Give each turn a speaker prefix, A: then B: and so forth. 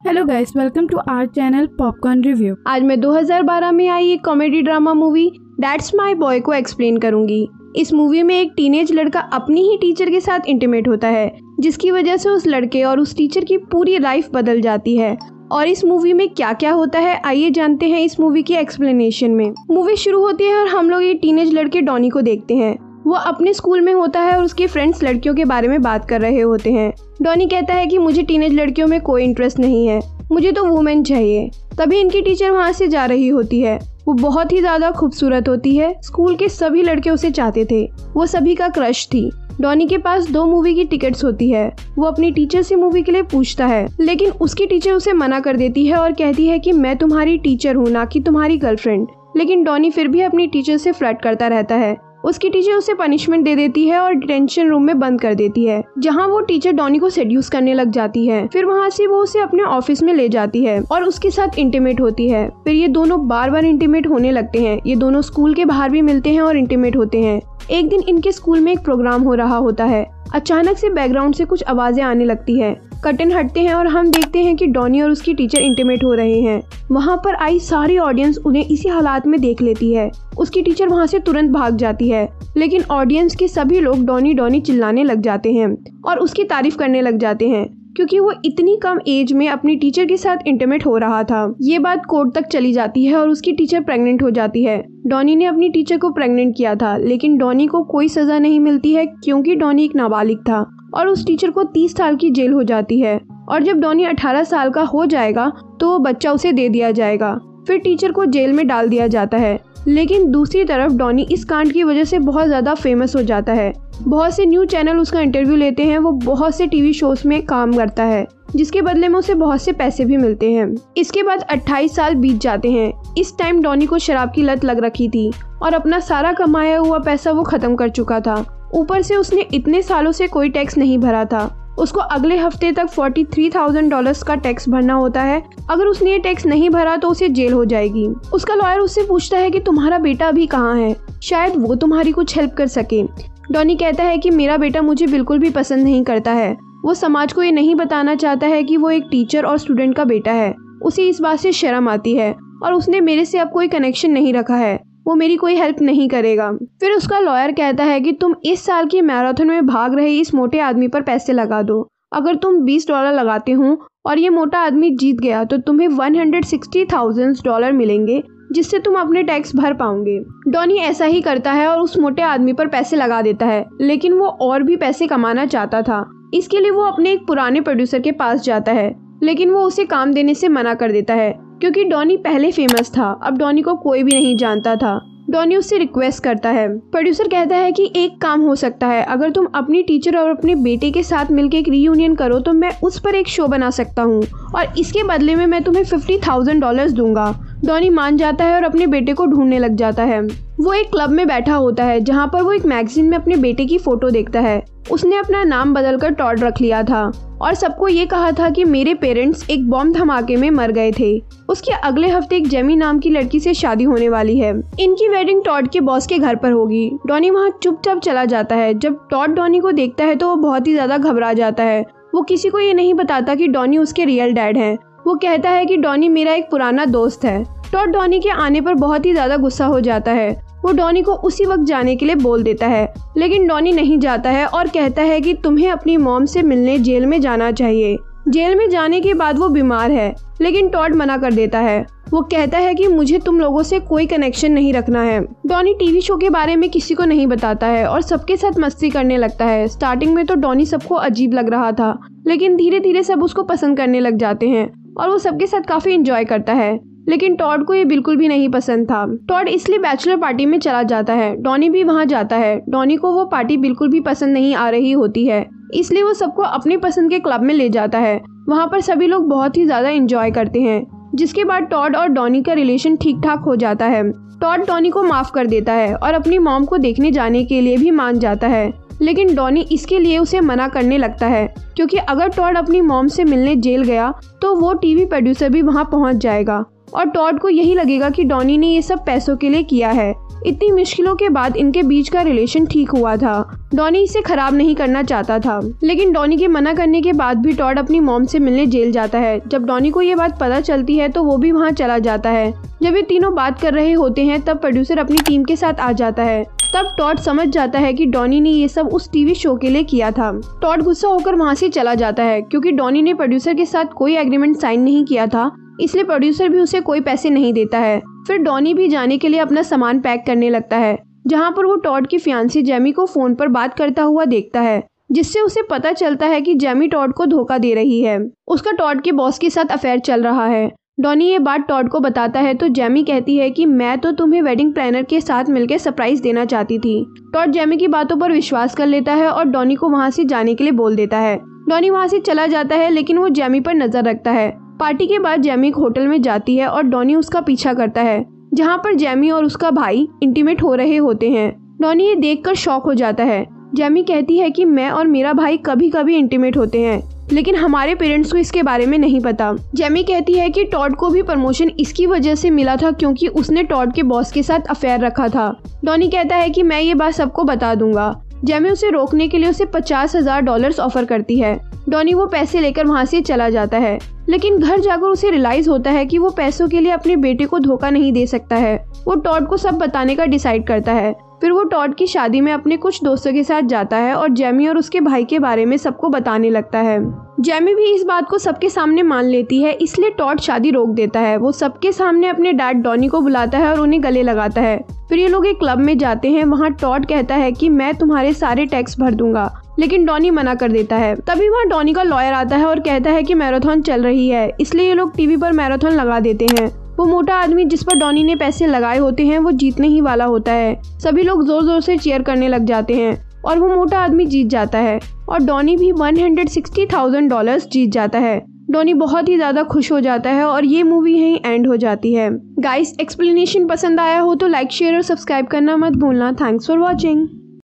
A: Hello guys, welcome to our channel popcorn review.
B: आज मैं 2012 में आई एक comedy drama movie that's my boy को एक्सप्लेन करूंगी। इस मूवी में एक टीनेज लड़का अपनी ही टीचर के साथ इंटीमेट होता है, जिसकी वजह से उस लड़के और उस टीचर की पूरी लाइफ बदल जाती है। और इस मूवी में क्या क्या होता है आइए जानते हैं इस मूवी की एक्सप्लेनेशन में। मूवी शुरू होती है और हम लोग ये टीनेज लड़के डॉनी को देखते हैं। वो अपने स्कूल में होता है और उसके फ्रेंड्स लड़कियों के बारे में बात कर रहे होते हैं। डॉनी कहता है कि मुझे टीनेज लड़कियों में कोई इंटरेस्ट नहीं है, मुझे तो वुमेन चाहिए। तभी इनकी टीचर वहाँ से जा रही होती है। वो बहुत ही ज़्यादा खूबसूरत होती है। स्कूल के सभी लड़के उसे चाहते थे, वो सभी का क्रश थी। डॉनी के पास 2 मूवी की टिकट्स होती है। वो अपनी टीचर से मूवी के लिए पूछता है, लेकिन उसकी टीचर उसे मना कर देती है और कहती है कि मैं तुम्हारी टीचर हूँ, ना कि तुम्हारी गर्लफ्रेंड। लेकिन डॉनी फिर भी अपनी टीचर से फ्लर्ट करता रहता है। उसकी टीचर उसे पनिशमेंट दे देती है और डिटेंशन रूम में बंद कर देती है, जहां वो टीचर डॉनी को सेड्यूस करने लग जाती है। फिर वहां से वो उसे अपने ऑफिस में ले जाती है और उसके साथ इंटीमेट होती है। फिर ये दोनों बार बार इंटीमेट होने लगते हैं। ये दोनों स्कूल के बाहर भी मिलते हैं और इंटीमेट होते हैं। एक दिन इनके स्कूल में एक प्रोग्राम हो रहा होता है। अचानक से बैकग्राउंड से कुछ आवाजें आने लगती है। कर्टन हटते हैं और हम देखते हैं कि डॉनी और उसकी टीचर इंटीमेट हो रहे हैं। वहाँ पर आई सारी ऑडियंस उन्हें इसी हालात में देख लेती है। उसकी टीचर वहाँ से तुरंत भाग जाती है, लेकिन ऑडियंस के सभी लोग डॉनी डॉनी चिल्लाने लग जाते हैं और उसकी तारीफ करने लग जाते हैं, क्योंकि वो इतनी कम एज में अपनी टीचर के साथ इंटीमेट हो रहा था। ये बात कोर्ट तक चली जाती है और उसकी टीचर प्रेग्नेंट हो जाती है। डॉनी ने अपनी टीचर को प्रेग्नेंट किया था, लेकिन डॉनी को कोई सजा नहीं मिलती है, क्योंकि डॉनी एक नाबालिग था और उस टीचर को 30 साल की जेल हो जाती है। और जब डॉनी 18 साल का हो जाएगा तो वो बच्चा उसे दे दिया जाएगा। फिर टीचर को जेल में डाल दिया जाता है। लेकिन दूसरी तरफ डॉनी इस कांड की वजह से बहुत ज़्यादा फेमस हो जाता है। बहुत से न्यूज़ चैनल उसका इंटरव्यू लेते हैं। वो बहुत से टीवी शोज में काम करता है, जिसके बदले में उसे बहुत से पैसे भी मिलते हैं। इसके बाद 28 साल बीत जाते हैं। इस टाइम डॉनी को शराब की लत लग रखी थी और अपना सारा कमाया हुआ पैसा वो खत्म कर चुका था। ऊपर से उसने इतने सालों से कोई टैक्स नहीं भरा था। उसको अगले हफ्ते तक $43,000 का टैक्स भरना होता है। अगर उसने ये टैक्स नहीं भरा तो उसे जेल हो जाएगी। उसका लॉयर उससे पूछता है कि तुम्हारा बेटा अभी कहाँ है, शायद वो तुम्हारी कुछ हेल्प कर सके। डॉनी कहता है कि मेरा बेटा मुझे बिल्कुल भी पसंद नहीं करता है। वो समाज को ये नहीं बताना चाहता है कि वो एक टीचर और स्टूडेंट का बेटा है। उसे इस बात से शर्म आती है और उसने मेरे से अब कोई कनेक्शन नहीं रखा है। वो मेरी कोई हेल्प नहीं करेगा। फिर उसका लॉयर कहता है कि तुम इस साल की मैराथन में भाग रहे इस मोटे आदमी पर पैसे लगा दो। अगर तुम $20 लगाते हो और ये मोटा आदमी जीत गया तो तुम्हें $160,000 मिलेंगे, जिससे तुम अपने टैक्स भर पाओगे। डॉनी ऐसा ही करता है और उस मोटे आदमी पर पैसे लगा देता है, लेकिन वो और भी पैसे कमाना चाहता था। इसके लिए वो अपने एक पुराने प्रोड्यूसर के पास जाता है, लेकिन वो उसे काम देने से मना कर देता है, क्योंकि डॉनी पहले फेमस था। अब डॉनी को कोई भी नहीं जानता था। डॉनी उससे रिक्वेस्ट करता है। प्रोड्यूसर कहता है कि एक काम हो सकता है, अगर तुम अपनी टीचर और अपने बेटे के साथ मिलकर एक रीयूनियन करो तो मैं उस पर एक शो बना सकता हूँ और इसके बदले में मैं तुम्हें $50,000 दूंगा। डॉनी मान जाता है और अपने बेटे को ढूंढने लग जाता है। वो एक क्लब में बैठा होता है, जहाँ पर वो एक मैगजीन में अपने बेटे की फोटो देखता है। उसने अपना नाम बदलकर टॉड रख लिया था और सबको ये कहा था कि मेरे पेरेंट्स एक बॉम्ब धमाके में मर गए थे। उसके अगले हफ्ते एक जेमी नाम की लड़की से शादी होने वाली है। इनकी वेडिंग टॉड के बॉस के घर पर होगी। डॉनी वहाँ चुपचाप चला जाता है। जब टॉड डॉनी को देखता है तो वो बहुत ही ज्यादा घबरा जाता है। वो किसी को ये नहीं बताता कि डॉनी उसके रियल डैड हैं। वो कहता है कि डॉनी मेरा एक पुराना दोस्त है। टॉड डॉनी के आने पर बहुत ही ज्यादा गुस्सा हो जाता है। वो डॉनी को उसी वक्त जाने के लिए बोल देता है, लेकिन डॉनी नहीं जाता है और कहता है कि तुम्हें अपनी मॉम से मिलने जेल में जाना चाहिए। जेल में जाने के बाद वो बीमार है, लेकिन टॉड मना कर देता है। वो कहता है कि मुझे तुम लोगों से कोई कनेक्शन नहीं रखना है। डॉनी टीवी शो के बारे में किसी को नहीं बताता है और सबके साथ मस्ती करने लगता है। स्टार्टिंग में तो डॉनी सबको अजीब लग रहा था, लेकिन धीरे धीरे सब उसको पसंद करने लग जाते हैं और वो सबके साथ काफी एंजॉय करता है। लेकिन टॉड को ये बिल्कुल भी नहीं पसंद था। टॉड इसलिए बैचलर पार्टी में चला जाता है। डॉनी भी वहाँ जाता है। डॉनी को वो पार्टी बिल्कुल भी पसंद नहीं आ रही होती है, इसलिए वो सबको अपनी पसंद के क्लब में ले जाता है। वहाँ पर सभी लोग बहुत ही ज्यादा एंजॉय करते हैं, जिसके बाद टॉड और डॉनी का रिलेशन ठीक ठाक हो जाता है। टॉड डॉनी को माफ कर देता है और अपनी मॉम को देखने जाने के लिए भी मान जाता है, लेकिन डॉनी इसके लिए उसे मना करने लगता है, क्योंकि अगर टॉड अपनी मॉम से मिलने जेल गया तो वो टीवी प्रोड्यूसर भी वहाँ पहुँच जाएगा और टॉड को यही लगेगा कि डॉनी ने ये सब पैसों के लिए किया है। इतनी मुश्किलों के बाद इनके बीच का रिलेशन ठीक हुआ था। डॉनी इसे खराब नहीं करना चाहता था, लेकिन डॉनी के मना करने के बाद भी टॉड अपनी मॉम से मिलने जेल जाता है। जब डॉनी को ये बात पता चलती है तो वो भी वहाँ चला जाता है। जब ये तीनों बात कर रहे होते हैं तब प्रोड्यूसर अपनी टीम के साथ आ जाता है। तब टॉड समझ जाता है कि डॉनी ने ये सब उस टीवी शो के लिए किया था। टॉड गुस्सा होकर वहाँ से चला जाता है क्योंकि डॉनी ने प्रोड्यूसर के साथ कोई एग्रीमेंट साइन नहीं किया था, इसलिए प्रोड्यूसर भी उसे कोई पैसे नहीं देता है। फिर डॉनी भी जाने के लिए अपना सामान पैक करने लगता है, जहाँ पर वो टॉड की फियांसी जेमी को फोन पर बात करता हुआ देखता है, जिससे उसे पता चलता है कि जेमी टॉड को धोखा दे रही है। उसका टॉड के बॉस के साथ अफेयर चल रहा है। डॉनी ये बात टॉड को बताता है तो जेमी कहती है कि मैं तो तुम्हें वेडिंग प्लानर के साथ मिलकर सरप्राइज देना चाहती थी। टॉड जेमी की बातों पर विश्वास कर लेता है और डॉनी को वहाँ से जाने के लिए बोल देता है। डॉनी वहाँ से चला जाता है, लेकिन वो जेमी पर नजर रखता है। पार्टी के बाद जेमी एक होटल में जाती है और डॉनी उसका पीछा करता है, जहाँ पर जेमी और उसका भाई इंटीमेट हो रहे होते हैं। डॉनी ये देखकर शॉक हो जाता है। जेमी कहती है कि मैं और मेरा भाई कभी कभी इंटीमेट होते हैं, लेकिन हमारे पेरेंट्स को इसके बारे में नहीं पता। जेमी कहती है कि टॉड को भी प्रमोशन इसकी वजह से मिला था क्योंकि उसने टॉड के बॉस के साथ अफेयर रखा था। डॉनी कहता है कि मैं ये बात सबको बता दूंगा। जेमी उसे रोकने के लिए उसे $50,000 ऑफर करती है। डॉनी वो पैसे लेकर वहाँ से चला जाता है, लेकिन घर जाकर उसे रियलाइज होता है कि वो पैसों के लिए अपने बेटे को धोखा नहीं दे सकता है। वो टॉड को सब बताने का डिसाइड करता है। फिर वो टॉड की शादी में अपने कुछ दोस्तों के साथ जाता है और जेमी और उसके भाई के बारे में सबको बताने लगता है। जेमी भी इस बात को सबके सामने मान लेती है, इसलिए टॉड शादी रोक देता है। वो सबके सामने अपने डैड डॉनी को बुलाता है और उन्हें गले लगाता है। फिर ये लोग एक क्लब में जाते हैं। वहाँ टॉड कहता है कि मैं तुम्हारे सारे टैक्स भर दूंगा, लेकिन डॉनी मना कर देता है। तभी वहाँ डॉनी का लॉयर आता है और कहता है कि मैराथन चल रही है, इसलिए ये लोग टीवी पर मैराथन लगा देते हैं। वो मोटा आदमी जिस पर डॉनी ने पैसे लगाए होते हैं वो जीतने ही वाला होता है। सभी लोग जोर जोर से चीयर करने लग जाते हैं और वो मोटा आदमी जीत जाता है और डॉनी भी $160,000 जीत जाता है। डॉनी बहुत ही ज्यादा खुश हो जाता है और ये मूवी यहीं एंड हो जाती है। गाइस, एक्सप्लेनेशन पसंद आया हो तो लाइक, शेयर और सब्सक्राइब करना मत भूलना। Thanks for watching.